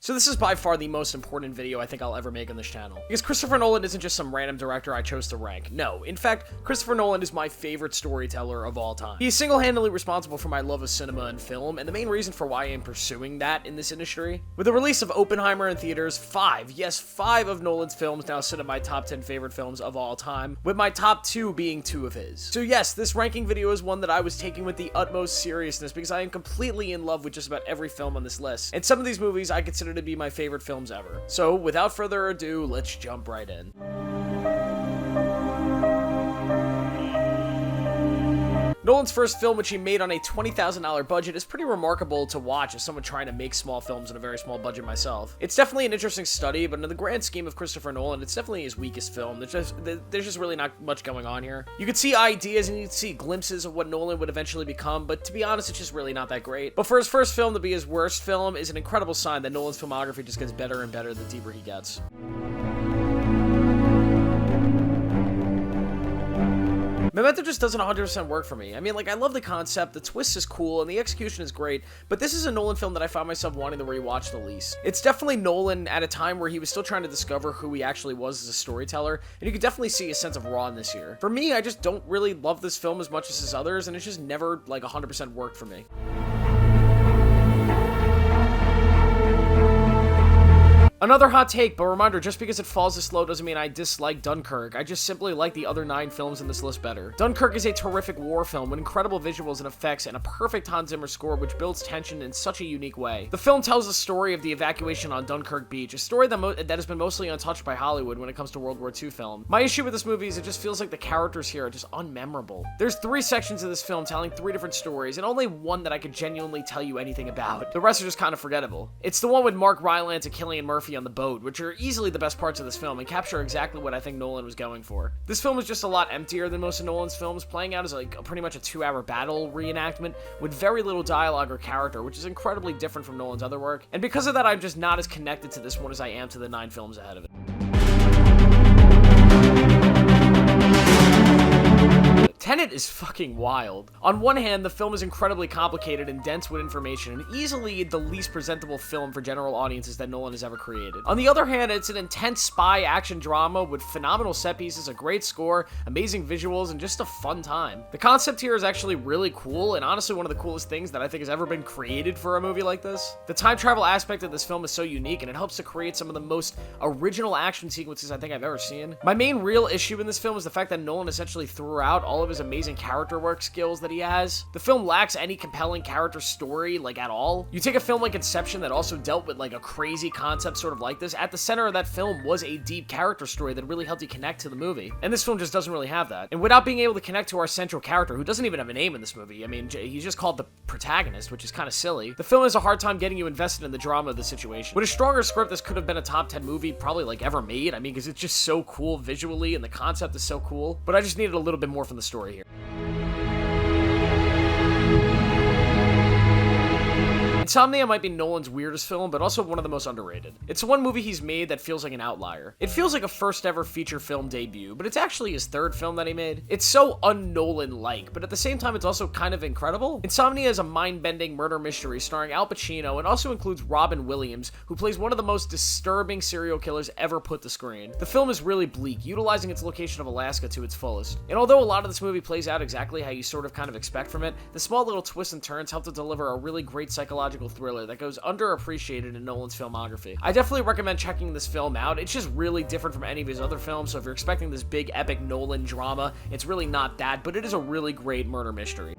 So this is by far the most important video I think I'll ever make on this channel. Because Christopher Nolan isn't just some random director I chose to rank. No, in fact, Christopher Nolan is my favorite storyteller of all time. He is single-handedly responsible for my love of cinema and film, and the main reason for why I am pursuing that in this industry. With the release of Oppenheimer in theaters, 5 of Nolan's films now sit at my top 10 favorite films of all time, with my top 2 being 2 of his. So yes, this ranking video is one that I was taking with the utmost seriousness because I am completely in love with just about every film on this list, and some of these movies I consider to be my favorite films ever. So without further ado, let's jump right in. Nolan's first film, which he made on a $20,000 budget, is pretty remarkable to watch as someone trying to make small films on a very small budget myself. It's definitely an interesting study, but in the grand scheme of Christopher Nolan, it's definitely his weakest film. There's just really not much going on here. You could see ideas and you could see glimpses of what Nolan would eventually become, but to be honest, it's just really not that great. But for his first film to be his worst film is an incredible sign that Nolan's filmography just gets better and better the deeper he gets. Memento just doesn't 100% work for me. I mean, like, I love the concept, the twist is cool, and the execution is great, but this is a Nolan film that I found myself wanting to rewatch the least. It's definitely Nolan at a time where he was still trying to discover who he actually was as a storyteller, and you can definitely see a sense of rawness here. For me, I just don't really love this film as much as his others, and it's just never, like, 100% worked for me. Another hot take, but reminder, just because it falls this slow doesn't mean I dislike Dunkirk. I just simply like the other 9 films in this list better. Dunkirk is a terrific war film with incredible visuals and effects and a perfect Hans Zimmer score which builds tension in such a unique way. The film tells the story of the evacuation on Dunkirk Beach, a story that has been mostly untouched by Hollywood when it comes to World War II film. My issue with this movie is it just feels like the characters here are just unmemorable. There's 3 sections of this film telling 3 different stories and only one that I could genuinely tell you anything about. The rest are just kind of forgettable. It's the one with Mark Rylance and Cillian Murphy on the boat, which are easily the best parts of this film and capture exactly what I think Nolan was going for. This film is just a lot emptier than most of Nolan's films, playing out as like pretty much a 2-hour battle reenactment with very little dialogue or character, which is incredibly different from Nolan's other work, and because of that I'm just not as connected to this one as I am to the 9 films ahead of it. Tenet is fucking wild. On one hand, the film is incredibly complicated and dense with information, and easily the least presentable film for general audiences that Nolan has ever created. On the other hand, it's an intense spy action drama with phenomenal set pieces, a great score, amazing visuals, and just a fun time. The concept here is actually really cool, and honestly one of the coolest things that I think has ever been created for a movie like this. The time travel aspect of this film is so unique, and it helps to create some of the most original action sequences I think I've ever seen. My main real issue in this film is the fact that Nolan essentially threw out all of his amazing character work skills that he has. The film lacks any compelling character story, like, at all. You take a film like Inception that also dealt with, like, a crazy concept sort of like this. At the center of that film was a deep character story that really helped you connect to the movie. And this film just doesn't really have that. And without being able to connect to our central character, who doesn't even have a name in this movie, I mean, he's just called the protagonist, which is kind of silly. The film has a hard time getting you invested in the drama of the situation. With a stronger script, this could have been a top 10 movie probably, like, ever made. I mean, because it's just so cool visually, and the concept is so cool. But I just needed a little bit more from the story here. Insomnia might be Nolan's weirdest film, but also one of the most underrated. It's one movie he's made that feels like an outlier. It feels like a first ever feature film debut, but it's actually his 3rd film that he made. It's so un-Nolan-like, but at the same time it's also kind of incredible. Insomnia is a mind-bending murder mystery starring Al Pacino and also includes Robin Williams, who plays one of the most disturbing serial killers ever put to screen. The film is really bleak, utilizing its location of Alaska to its fullest. And although a lot of this movie plays out exactly how you sort of kind of expect from it, the small little twists and turns help to deliver a really great psychological thriller that goes underappreciated in Nolan's filmography. I definitely recommend checking this film out. It's just really different from any of his other films, so if you're expecting this big epic Nolan drama, it's really not that, but it is a really great murder mystery.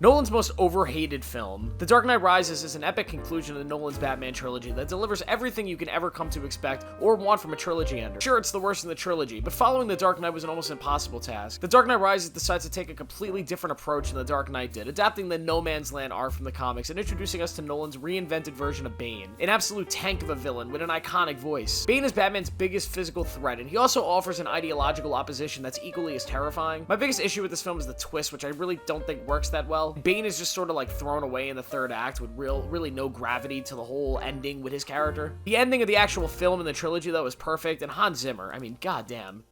Nolan's most overhated film. The Dark Knight Rises is an epic conclusion to Nolan's Batman trilogy that delivers everything you can ever come to expect or want from a trilogy ender. Sure, it's the worst in the trilogy, but following The Dark Knight was an almost impossible task. The Dark Knight Rises decides to take a completely different approach than The Dark Knight did, adapting the no man's land arc from the comics and introducing us to Nolan's reinvented version of Bane, an absolute tank of a villain with an iconic voice. Bane is Batman's biggest physical threat, and he also offers an ideological opposition that's equally as terrifying. My biggest issue with this film is the twist, which I really don't think works that well. Bane is just sort of like thrown away in the 3rd act with really no gravity to the whole ending with his character. The ending of the actual film in the trilogy, though, is perfect, and Hans Zimmer, I mean, goddamn.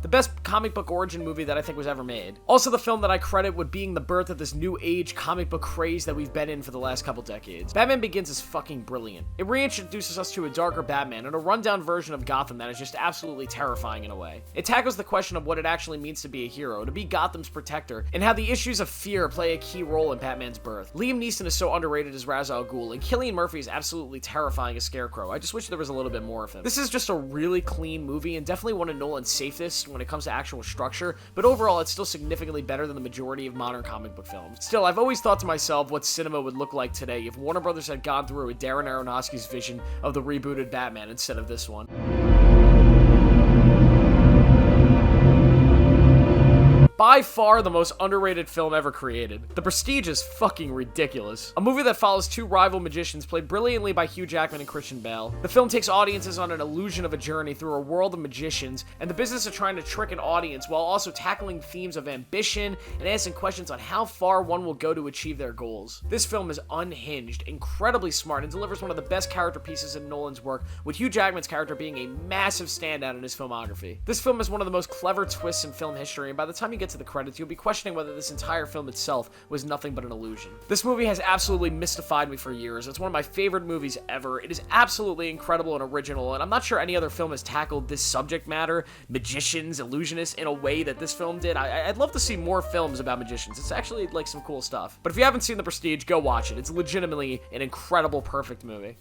The the best comic book origin movie that I think was ever made. Also the film that I credit with being the birth of this new age comic book craze that we've been in for the last couple decades. Batman Begins is fucking brilliant. It reintroduces us to a darker Batman and a rundown version of Gotham that is just absolutely terrifying in a way. It tackles the question of what it actually means to be a hero, to be Gotham's protector, and how the issues of fear play a key role in Batman's birth. Liam Neeson is so underrated as Ra's al Ghul, and Cillian Murphy is absolutely terrifying as Scarecrow. I just wish there was a little bit more of him. This is just a really clean movie and definitely one of Nolan's safest when it comes to actual structure, but overall it's still significantly better than the majority of modern comic book films. Still, I've always thought to myself what cinema would look like today if Warner Brothers had gone through with Darren Aronofsky's vision of the rebooted Batman instead of this one. By far the most underrated film ever created. The Prestige is fucking ridiculous. A movie that follows two rival magicians played brilliantly by Hugh Jackman and Christian Bale. The film takes audiences on an illusion of a journey through a world of magicians and the business of trying to trick an audience while also tackling themes of ambition and asking questions on how far one will go to achieve their goals. This film is unhinged, incredibly smart, and delivers one of the best character pieces in Nolan's work, with Hugh Jackman's character being a massive standout in his filmography. This film is one of the most clever twists in film history, and by the time you get to the credits, you'll be questioning whether this entire film itself was nothing but an illusion. This movie has absolutely mystified me for years. It's one of my favorite movies ever. It is absolutely incredible and original, and I'm not sure any other film has tackled this subject matter, magicians, illusionists, in a way that this film did. I'd love to see more films about magicians. It's actually like some cool stuff. But if you haven't seen The Prestige, go watch it. It's legitimately an incredible, perfect movie.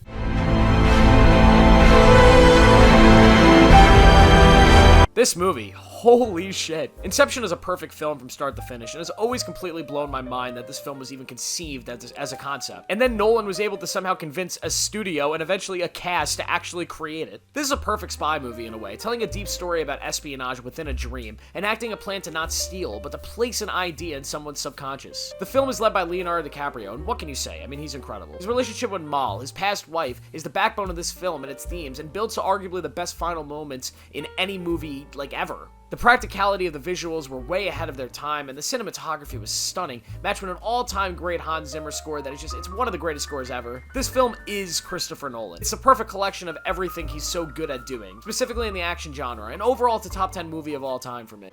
This movie, holy shit. Inception is a perfect film from start to finish, and has always completely blown my mind that this film was even conceived as a concept. And then Nolan was able to somehow convince a studio and eventually a cast to actually create it. This is a perfect spy movie in a way, telling a deep story about espionage within a dream, enacting a plan to not steal, but to place an idea in someone's subconscious. The film is led by Leonardo DiCaprio, and what can you say? I mean, he's incredible. His relationship with Mal, his past wife, is the backbone of this film and its themes, and builds to arguably the best final moments in any movie, like, ever. The practicality of the visuals were way ahead of their time, and the cinematography was stunning, matched with an all-time great Hans Zimmer score that is just, it's one of the greatest scores ever. This film is Christopher Nolan. It's a perfect collection of everything he's so good at doing, specifically in the action genre, and overall it's a top 10 movie of all time for me.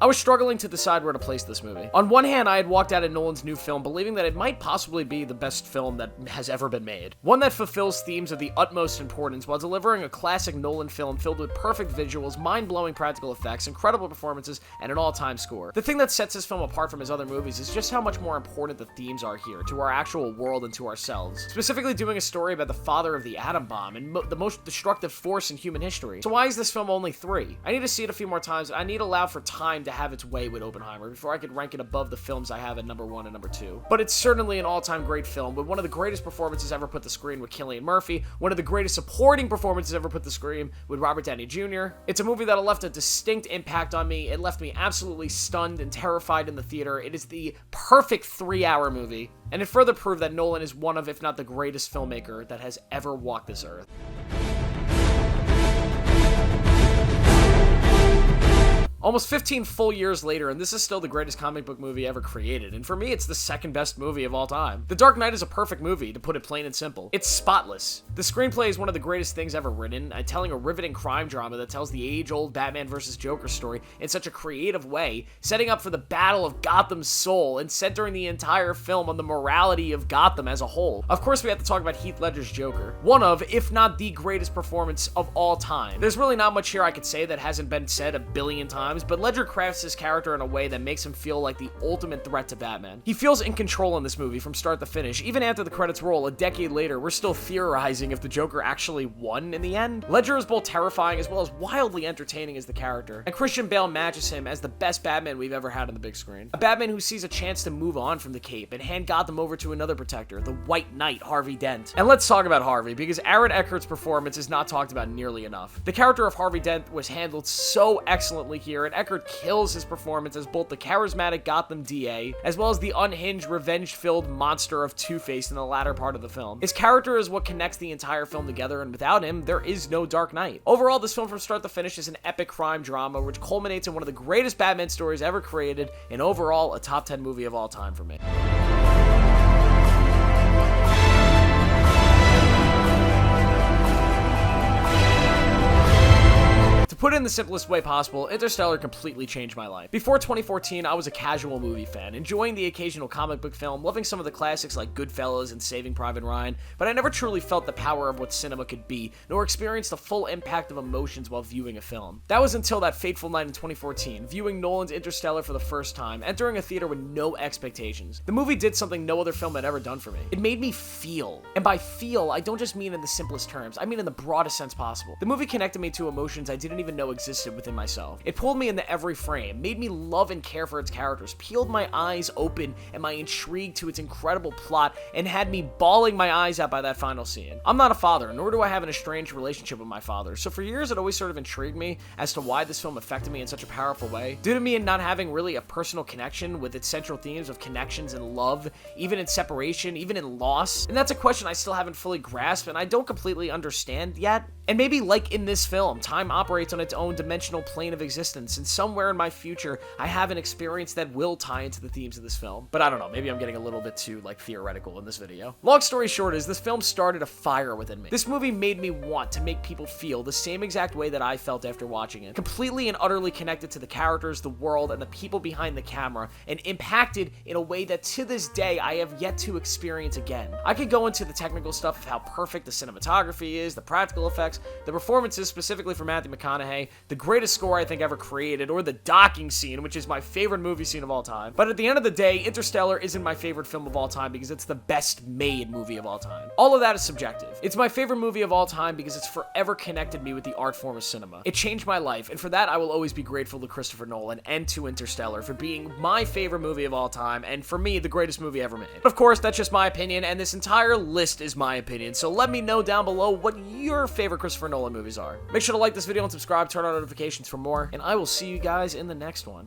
I was struggling to decide where to place this movie. On one hand, I had walked out of Nolan's new film believing that it might possibly be the best film that has ever been made. One that fulfills themes of the utmost importance while delivering a classic Nolan film filled with perfect visuals, mind-blowing practical effects, incredible performances, and an all-time score. The thing that sets this film apart from his other movies is just how much more important the themes are here, to our actual world and to ourselves. Specifically doing a story about the father of the atom bomb and the most destructive force in human history. So why is this film only 3? I need to see it a few more times, and I need to allow for time to have its way with Oppenheimer before I could rank it above the films I have at number 1 and number 2. But it's certainly an all-time great film with one of the greatest performances ever put to screen with Cillian Murphy, one of the greatest supporting performances ever put to screen with Robert Downey Jr. It's a movie that left a distinct impact on me. It left me absolutely stunned and terrified in the theater. It is the perfect 3-hour movie, and it further proved that Nolan is one of, if not the greatest filmmaker that has ever walked this earth. Almost 15 full years later, and this is still the greatest comic book movie ever created, and for me, it's the second best movie of all time. The Dark Knight is a perfect movie, to put it plain and simple. It's spotless. The screenplay is one of the greatest things ever written, telling a riveting crime drama that tells the age-old Batman vs. Joker story in such a creative way, setting up for the battle of Gotham's soul, and centering the entire film on the morality of Gotham as a whole. Of course, we have to talk about Heath Ledger's Joker. One of, if not the greatest performance of all time. There's really not much here I could say that hasn't been said a billion times, but Ledger crafts his character in a way that makes him feel like the ultimate threat to Batman. He feels in control in this movie from start to finish. Even after the credits roll, a decade later, we're still theorizing if the Joker actually won in the end. Ledger is both terrifying as well as wildly entertaining as the character, and Christian Bale matches him as the best Batman we've ever had on the big screen. A Batman who sees a chance to move on from the Cape and hand Gotham over to another protector, the White Knight, Harvey Dent. And let's talk about Harvey, because Aaron Eckhart's performance is not talked about nearly enough. The character of Harvey Dent was handled so excellently here, and Eckhart kills his performance as both the charismatic Gotham DA, as well as the unhinged, revenge-filled monster of Two-Face in the latter part of the film. His character is what connects the entire film together, and without him, there is no Dark Knight. Overall, this film from start to finish is an epic crime drama, which culminates in one of the greatest Batman stories ever created, and overall, a top 10 movie of all time for me. Put it in the simplest way possible, Interstellar completely changed my life. Before 2014, I was a casual movie fan, enjoying the occasional comic book film, loving some of the classics like Goodfellas and Saving Private Ryan, but I never truly felt the power of what cinema could be, nor experienced the full impact of emotions while viewing a film. That was until that fateful night in 2014, viewing Nolan's Interstellar for the first time, entering a theater with no expectations. The movie did something no other film had ever done for me. It made me feel. And by feel, I don't just mean in the simplest terms, I mean in the broadest sense possible. The movie connected me to emotions I didn't even know existed within myself. It pulled me into every frame, made me love and care for its characters, peeled my eyes open and my intrigue to its incredible plot, and had me bawling my eyes out by that final scene. I'm not a father, nor do I have an estranged relationship with my father, so for years it always sort of intrigued me as to why this film affected me in such a powerful way. Due to me not having really a personal connection with its central themes of connections and love, even in separation, even in loss, and that's a question I still haven't fully grasped and I don't completely understand yet. And maybe like in this film, time operates on its own dimensional plane of existence, and somewhere in my future, I have an experience that will tie into the themes of this film. But I don't know, maybe I'm getting a little bit too, theoretical in this video. Long story short is, this film started a fire within me. This movie made me want to make people feel the same exact way that I felt after watching it. Completely and utterly connected to the characters, the world, and the people behind the camera, and impacted in a way that to this day, I have yet to experience again. I could go into the technical stuff of how perfect the cinematography is, the practical effects, the performances specifically for Matthew McConaughey, the greatest score I think ever created, or the docking scene, which is my favorite movie scene of all time. But at the end of the day, Interstellar isn't my favorite film of all time because it's the best made movie of all time. All of that is subjective. It's my favorite movie of all time because it's forever connected me with the art form of cinema. It changed my life, and for that I will always be grateful to Christopher Nolan and to Interstellar for being my favorite movie of all time, and for me, the greatest movie ever made. Of course, that's just my opinion, and this entire list is my opinion, so let me know down below what your favorite Christopher Nolan movies are. Make sure to like this video and subscribe, turn on notifications for more, and I will see you guys in the next one.